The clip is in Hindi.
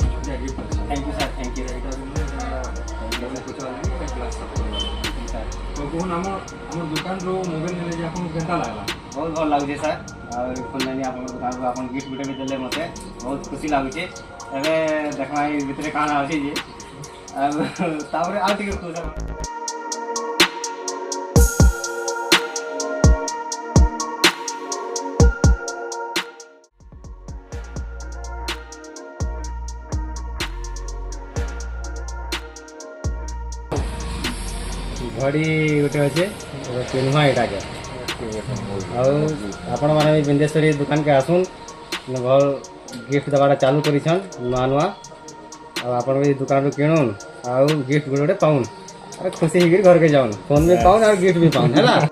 Gift gift thank you sir thank you तो कौन आम दुकान रो मोबाइल नेले आपन केनता लागला बहुत भल लगुचे सर आनी आप दुकान को आप गिफ्ट गुटे भी देले मत बहुत खुशी लगुचे एवं देखा भितर काना अच्छे जे आगे खुश घड़ी गोटे अच्छे पिन्हवा यहाँ के आपण मैंने बिंदेश्वरी दुकान के आसुन भल गिफ्ट दबाटा चालू करिछन नुआ नुआ आपण भी दुकान रू किणुन आउ गिफ्ट गुटे पाउन अरे खुशी होकर घर के जाऊन फोन भी पाउन और गिफ्ट भी पाउन है।